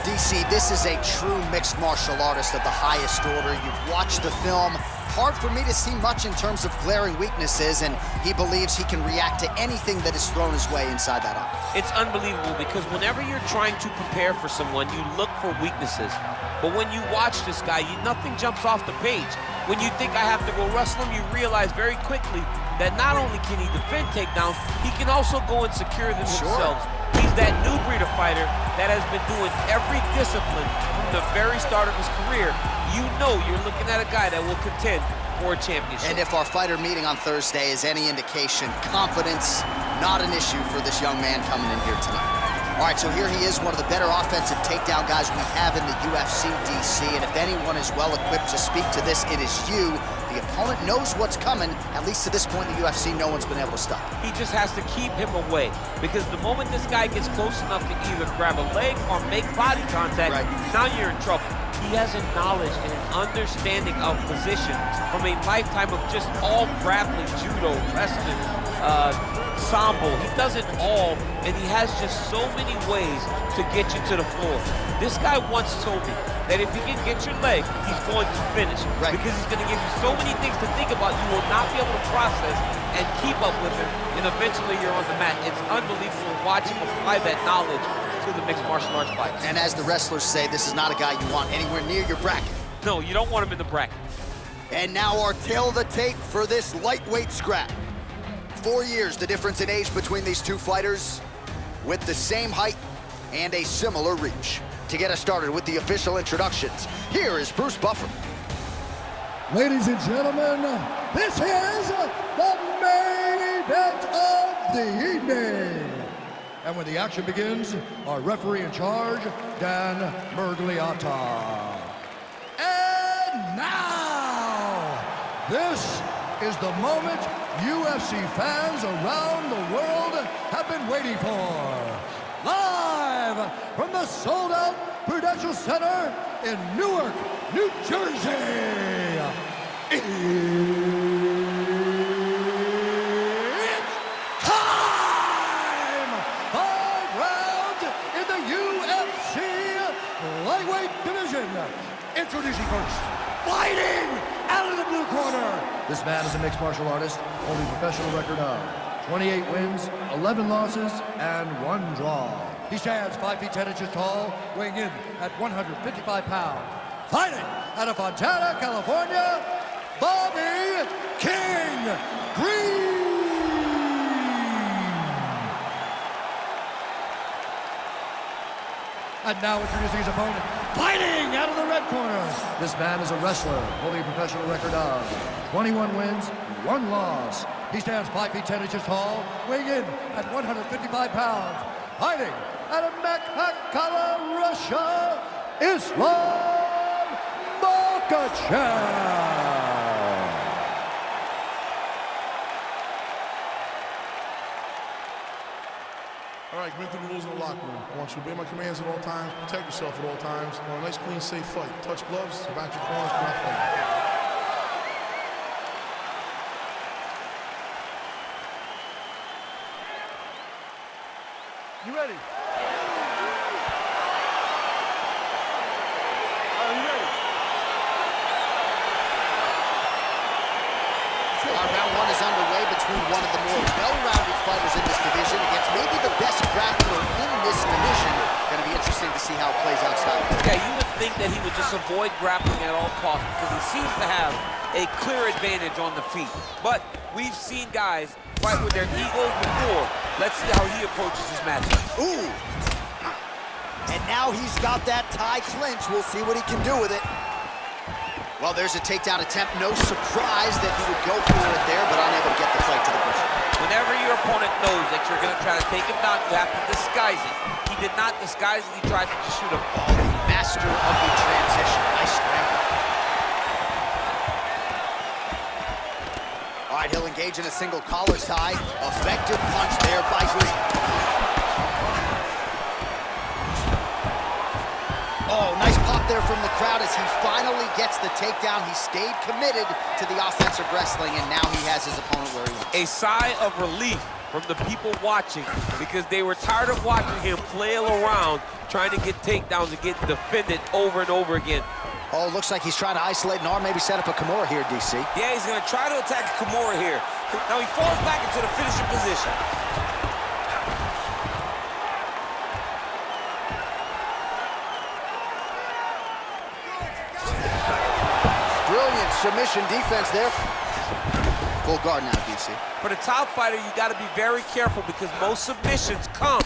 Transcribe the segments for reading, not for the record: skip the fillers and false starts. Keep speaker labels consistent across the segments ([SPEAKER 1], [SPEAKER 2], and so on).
[SPEAKER 1] DC, this is a true mixed martial artist of the highest order. You've watched the film. Hard for me to see much in terms of glaring weaknesses, and he believes he can react to anything that is thrown his way inside that eye.
[SPEAKER 2] It's unbelievable because whenever you're trying to prepare for someone, you look for weaknesses. But when you watch this guy, nothing jumps off the page. When you think I have to go wrestle him, you realize very quickly that not only can he defend takedowns, he can also go and secure them himself. He's that new breed of fighter that has been doing every discipline from the very start of his career. You know you're looking at a guy that will contend for a championship.
[SPEAKER 1] And if our fighter meeting on Thursday is any indication, confidence, not an issue for this young man coming in here tonight. All right, so here he is, one of the better offensive takedown guys we have in the UFC, DC, and if anyone is well-equipped to speak to this, it is you. The opponent knows what's coming. At least to this point in the UFC, no one's been able to stop him.
[SPEAKER 2] He just has to keep him away, because the moment this guy gets close enough to either grab a leg or make body contact, now you're in trouble. He has a knowledge and an understanding of position from a lifetime of just all grappling, judo, wrestling, sambo. He does it all, and he has just so many ways to get you to the floor. This guy once told me that if he can get your leg, he's going to finish. Because he's going to give you so many things to think about, you will not be able to process and keep up with him, and eventually you're on the mat. It's unbelievable to watch him apply that knowledge to the mixed martial arts fights.
[SPEAKER 1] And as the wrestlers say, this is not a guy you want anywhere near your bracket.
[SPEAKER 2] No, you don't want him in the bracket.
[SPEAKER 1] And now our tail of the tape for this lightweight scrap. 4 years, the difference in age between these two fighters, with the same height and a similar reach. To get us started with the official introductions, here is Bruce Buffer.
[SPEAKER 3] Ladies and gentlemen, this is the main event of the evening. And when the action begins, our referee in charge, Dan Mergliata. And now, this is the moment UFC fans around the world have been waiting for. Live from the sold-out Prudential Center in Newark, New Jersey. It's time! 5 rounds in the UFC lightweight division. Introducing first, fighting out of the blue corner. This man is a mixed martial artist, holding a professional record of 28 wins, 11 losses, and 1 draw. He stands 5 feet 10 inches tall, weighing in at 155 pounds. Fighting out of Fontana, California, Bobby King Green. And now introducing his opponent, fighting out of the red corner. This man is a wrestler, holding a professional record of 21 wins, 1 loss. He stands 5 feet 10 inches tall, weighing in at 155 pounds. Fighting out of Makhachev, Russia, Islam Makhachev.
[SPEAKER 4] All right, read the rules in the locker room. I want you to obey my commands at all times, protect yourself at all times. I want a nice, clean, safe fight. Touch gloves, back your corners, not fight.
[SPEAKER 3] You ready?
[SPEAKER 1] Round 1 is underway between one of the more well-rounded fighters in this division against maybe the best grappler in this division. Going to be interesting to see how it plays out style.
[SPEAKER 2] Yeah, you would think that he would just avoid grappling at all costs because he seems to have a clear advantage on the feet. But we've seen guys fight with their egos before. Let's see how he approaches this matchup.
[SPEAKER 1] Ooh! And now he's got that tie clinch. We'll see what he can do with it. Well, there's a takedown attempt. No surprise that he would go for it there, but unable to get the fight to the ground.
[SPEAKER 2] Whenever your opponent knows that you're going to try to take him down, you have to disguise it. He did not disguise it. He tried to just shoot him.
[SPEAKER 1] Master of the transition. Nice scramble. All right, he'll engage in a single collar tie. Effective punch there by Green. Oh, nice pop there from the crowd as he finally gets the takedown. He stayed committed to the offensive wrestling, and now he has his opponent where he wants.
[SPEAKER 2] A sigh of relief from the people watching because they were tired of watching him flail around trying to get takedowns and get defended over and over again.
[SPEAKER 1] Oh, looks like he's trying to isolate an arm, maybe set up a Kimura here, DC.
[SPEAKER 5] Yeah, he's going to try to attack a Kimura here. Now he falls back into the finishing position.
[SPEAKER 1] Brilliant submission defense there. Full guard now, DC.
[SPEAKER 2] For the top fighter, you got to be very careful because most submissions come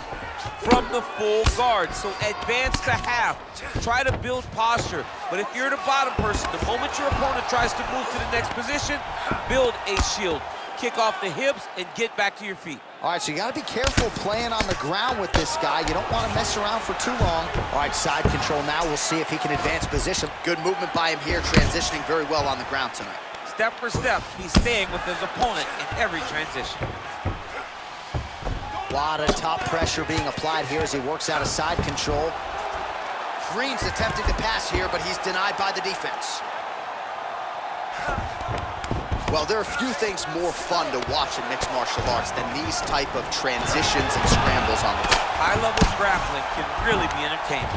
[SPEAKER 2] from the full guard. So advance to half. Try to build posture. But if you're the bottom person, the moment your opponent tries to move to the next position, build a shield. Kick off the hips and get back to your feet.
[SPEAKER 1] All right, so you got to be careful playing on the ground with this guy. You don't want to mess around for too long. All right, side control now. We'll see if he can advance position. Good movement by him here, transitioning very well on the ground tonight.
[SPEAKER 2] Step for step, he's staying with his opponent in every transition.
[SPEAKER 1] A lot of top pressure being applied here as he works out of side control. Green's attempting to pass here, but he's denied by the defense. Well, there are a few things more fun to watch in mixed martial arts than these type of transitions and scrambles on the ground.
[SPEAKER 2] High-level grappling can really be entertaining.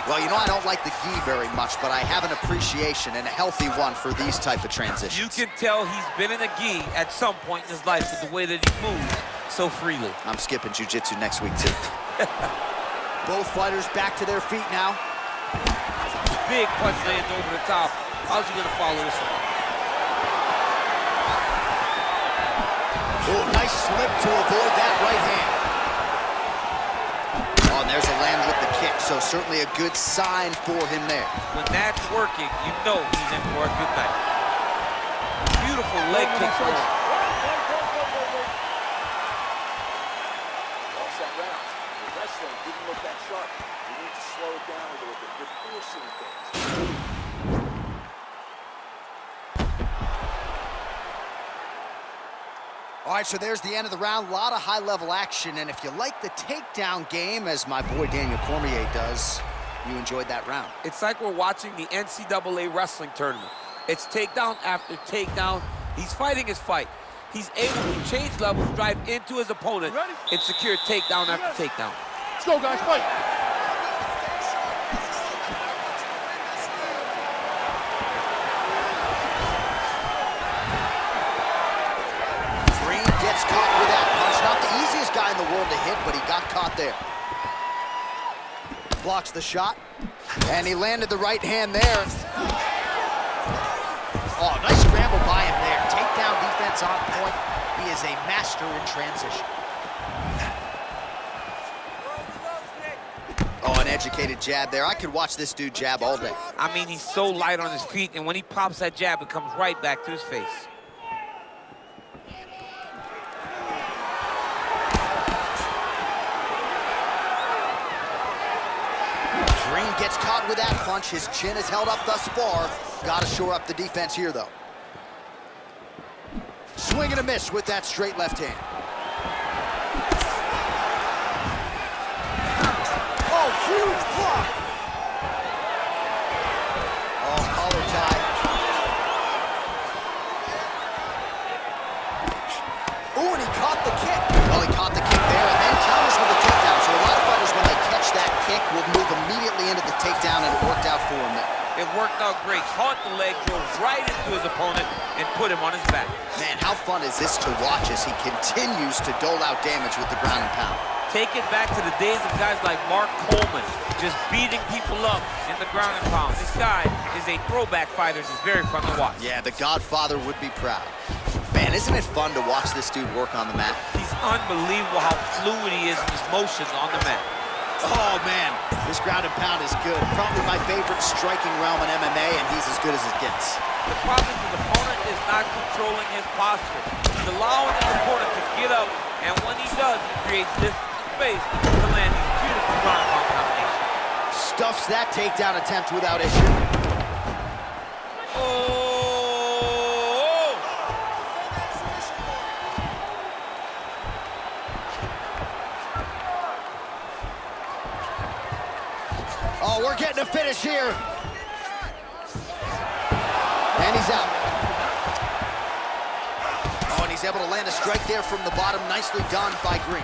[SPEAKER 1] Well, you know, I don't like the gi very much, but I have an appreciation and a healthy one for these type of transitions.
[SPEAKER 2] You can tell he's been in a gi at some point in his life with the way that he moves so freely.
[SPEAKER 1] I'm skipping jiu-jitsu next week, too. Both fighters back to their feet now.
[SPEAKER 2] Big punch lands over the top. How's he gonna follow this one?
[SPEAKER 1] Oh, nice slip to avoid that right hand. Oh, and there's a land with the kick, so certainly a good sign for him there.
[SPEAKER 2] When that's working, you know he's in for a good night. Beautiful leg kick throw.
[SPEAKER 6] Lost that round. The wrestling didn't look that sharp. You need to slow it down a little bit. You're forcing things.
[SPEAKER 1] All right, so there's the end of the round. A lot of high-level action, and if you like the takedown game, as my boy Daniel Cormier does, you enjoyed that round.
[SPEAKER 2] It's like we're watching the NCAA wrestling tournament. It's takedown after takedown. He's fighting his fight. He's able to change levels, drive into his opponent, and secure takedown after takedown.
[SPEAKER 4] Let's go, guys, fight.
[SPEAKER 1] Gets caught with that punch. Not the easiest guy in the world to hit, but he got caught there. Blocks the shot, and he landed the right hand there. Oh, nice scramble by him there. Takedown defense on point. He is a master in transition. Oh, an educated jab there. I could watch this dude jab all day.
[SPEAKER 2] I mean, he's so light on his feet, and when he pops that jab, it comes right back to his face.
[SPEAKER 1] Green gets caught with that punch. His chin is held up thus far. Got to shore up the defense here, though. Swing and a miss with that straight left hand. Oh, huge block. Oh, collar tie. Oh, and he caught the kick. Well, he caught the kick there and then counters with the takedown. So a lot of fighters, when they catch that kick, will move immediately into the takedown, and it worked out for him there.
[SPEAKER 2] It worked out great. Caught the leg, drove right into his opponent, and put him on his back.
[SPEAKER 1] Man, how fun is this to watch as he continues to dole out damage with the ground and pound?
[SPEAKER 2] Take it back to the days of guys like Mark Coleman, just beating people up in the ground and pound. This guy is a throwback fighter. It's very fun to watch.
[SPEAKER 1] Yeah, the Godfather would be proud. Man, isn't it fun to watch this dude work on the mat?
[SPEAKER 2] He's unbelievable how fluid he is in his motions on the mat.
[SPEAKER 1] Oh, man, this ground and pound is good. Probably my favorite striking realm in MMA, and he's as good as it gets.
[SPEAKER 2] The problem is his opponent is not controlling his posture. He's allowing his opponent to get up, and when he does, he creates this space to land these beautiful ground and pound combinations.
[SPEAKER 1] Stuffs that takedown attempt without issue.
[SPEAKER 2] Oh!
[SPEAKER 1] Oh, we're getting a finish here. And he's out. Oh, and he's He's able to land a strike there from the bottom. Nicely done by Green.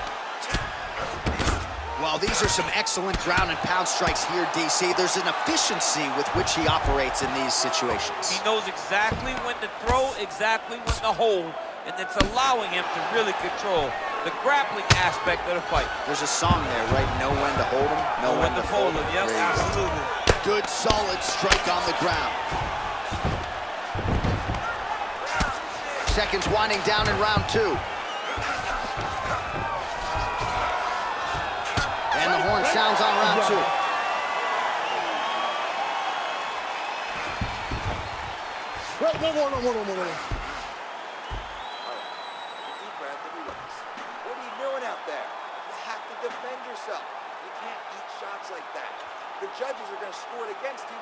[SPEAKER 1] Well, these are some excellent ground and pound strikes here, DC. There's an efficiency with which he operates in these situations.
[SPEAKER 2] He knows exactly when to throw, exactly when to hold, and it's allowing him to really control the grappling aspect of the fight.
[SPEAKER 1] There's a song there, right? Know when to hold him, know when to fold him.
[SPEAKER 2] Yep, absolutely.
[SPEAKER 1] Good, solid strike on the ground. Seconds winding down in round 2. And the horn sounds on round 2.
[SPEAKER 6] No more. Deep breath and relax. What are you doing out there? You have to defend yourself. You can't eat shots like that. The judges are going to score it against you.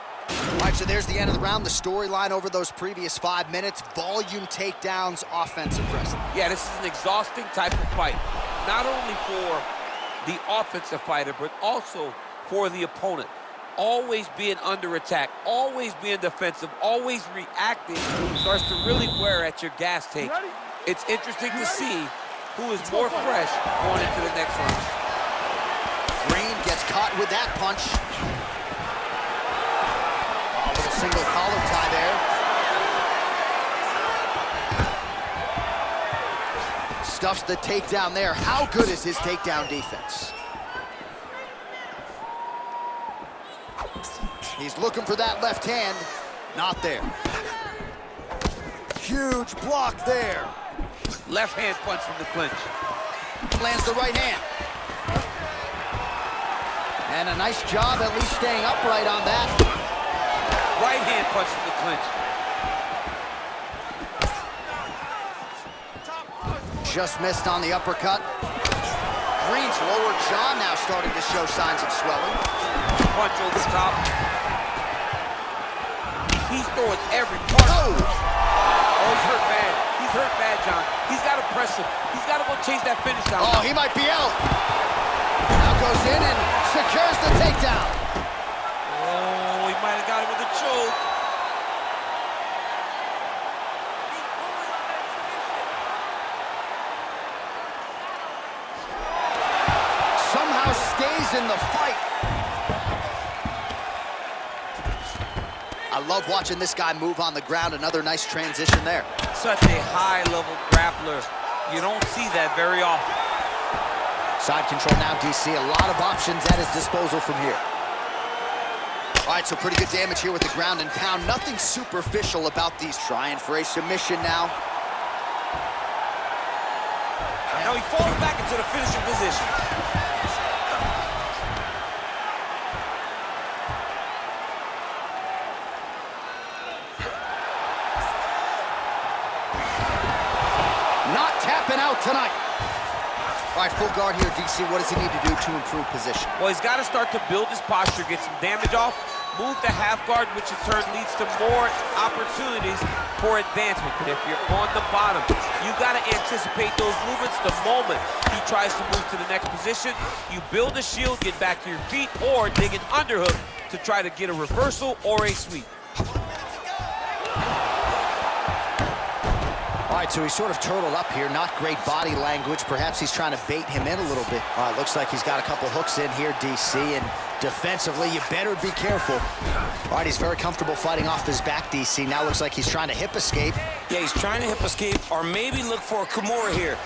[SPEAKER 1] All right, so there's the end of the round. The storyline over those previous 5 minutes. Volume takedowns, offensive wrestling.
[SPEAKER 2] Yeah, this is an exhausting type of fight. Not only for the offensive fighter, but also for the opponent. Always being under attack, always being defensive, always reacting starts to really wear at your gas tank. It's interesting to see who is more fresh going into the next round.
[SPEAKER 1] Green gets caught with that punch. A little single collar tie there. Stuffs the takedown there. How good is his takedown defense? He's looking for that left hand. Not there. Huge block there.
[SPEAKER 2] Left hand punch from the clinch.
[SPEAKER 1] Lands the right hand. And a nice job at least staying upright on that.
[SPEAKER 2] Right hand punch from the clinch.
[SPEAKER 1] Just missed on the uppercut. Green's lower jaw now starting to show signs of swelling.
[SPEAKER 2] Punch over the top. He's throwing every punch.
[SPEAKER 1] Oh,
[SPEAKER 2] he's hurt bad. He's hurt bad, John. He's got to press him. He's got to go chase that finish down.
[SPEAKER 1] Oh, he might be out. Now goes in and secures the takedown.
[SPEAKER 2] Oh, he might have got it with a choke.
[SPEAKER 1] Somehow stays in the fight. I love watching this guy move on the ground. Another nice transition there.
[SPEAKER 2] Such a high-level grappler. You don't see that very often.
[SPEAKER 1] Side control now, DC. A lot of options at his disposal from here. All right, so pretty good damage here with the ground and pound. Nothing superficial about these. Trying for a submission now.
[SPEAKER 5] Now he falls back into the finishing position.
[SPEAKER 1] Not tapping out tonight. All right, full guard here, DC. What does he need to do to improve position?
[SPEAKER 2] Well, he's got to start to build his posture, get some damage off, move to half guard, which in turn leads to more opportunities for advancement. But if you're on the bottom, you got to anticipate those movements the moment he tries to move to the next position. You build a shield, get back to your feet, or dig an underhook to try to get a reversal or a sweep.
[SPEAKER 1] All right, so he's sort of turtled up here. Not great body language. Perhaps he's trying to bait him in a little bit. All right, looks like he's got a couple hooks in here, DC, and defensively, you better be careful. All right, he's very comfortable fighting off his back, DC. Now looks like he's trying to hip escape.
[SPEAKER 5] Yeah, he's trying to hip escape or maybe look for a Kimura here.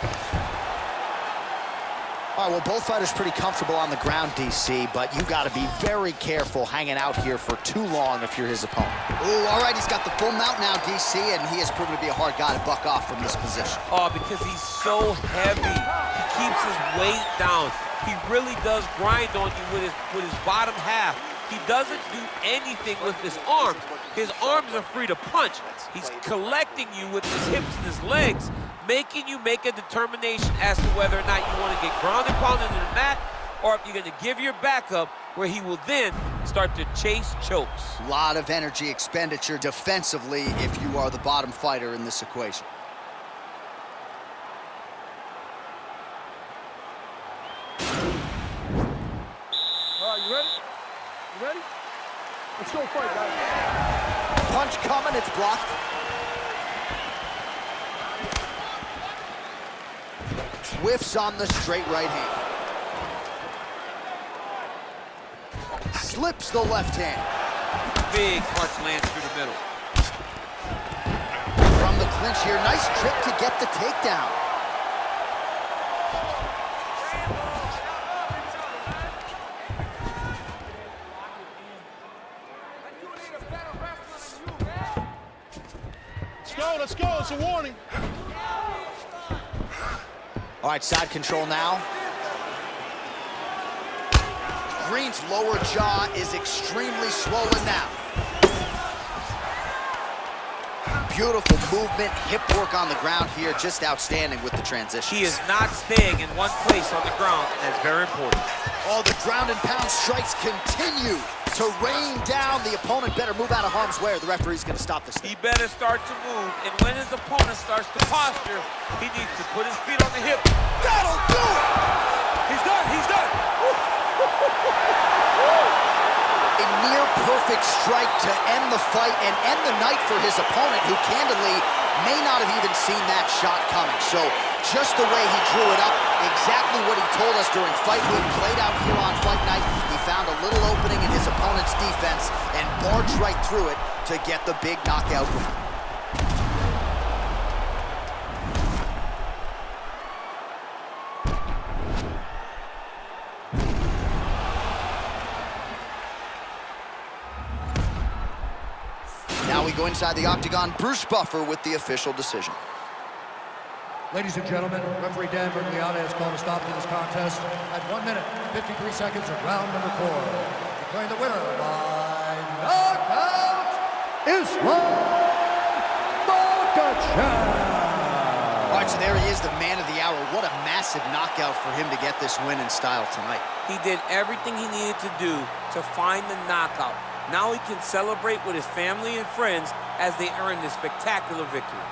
[SPEAKER 1] All right, well, both fighters pretty comfortable on the ground, DC, but you got to be very careful hanging out here for too long if you're his opponent. Ooh, all right, he's got the full mount now, DC, and he has proven to be a hard guy to buck off from this position.
[SPEAKER 2] Oh, because he's so heavy. He keeps his weight down. He really does grind on you with his bottom half. He doesn't do anything with his arms. His arms are free to punch. He's collecting you with his hips and his legs, making you make a determination as to whether or not you want to get ground and pounded in the mat, or if you're going to give your back up, where he will then start to chase chokes.
[SPEAKER 1] A lot of energy expenditure defensively if you are the bottom fighter in this equation.
[SPEAKER 3] All right, you ready? You ready? Let's go fight, guys.
[SPEAKER 1] Punch coming, it's blocked. Whiffs on the straight right hand. Slips the left hand.
[SPEAKER 2] Big punch lands through the middle.
[SPEAKER 1] From the clinch here, nice trip to get the takedown.
[SPEAKER 4] Let's go, it's a warning.
[SPEAKER 1] All right, side control now. Green's lower jaw is extremely swollen now. Beautiful movement, hip work on the ground here, just outstanding with the transition.
[SPEAKER 2] He is not staying in one place on the ground, and that's very important.
[SPEAKER 1] All the ground and pound strikes continue to rain down. The opponent better move out of harm's way or the referee's gonna stop this thing.
[SPEAKER 2] He better start to move, and when his opponent starts to posture, he needs to put his feet on the hip.
[SPEAKER 1] That'll do it!
[SPEAKER 5] He's done, he's done.
[SPEAKER 1] A near perfect strike to end the fight and end the night for his opponent, who candidly may not have even seen that shot coming. So just the way he drew it up, exactly what he told us during fight week, played out here on fight night. He found a little opening in his opponent's defense and barged right through it to get the big knockout win. Now we go inside the octagon. Bruce Buffer with the official decision.
[SPEAKER 3] Ladies and gentlemen, referee Dan Bergliana has called a stop to this contest at 1 minute, 53 seconds of round number 4. Declaring the winner by knockout, Islam Makhachev.
[SPEAKER 1] All right, so there he is, the man of the hour. What a massive knockout for him to get this win in style tonight.
[SPEAKER 2] He did everything he needed to do to find the knockout. Now he can celebrate with his family and friends as they earn this spectacular victory.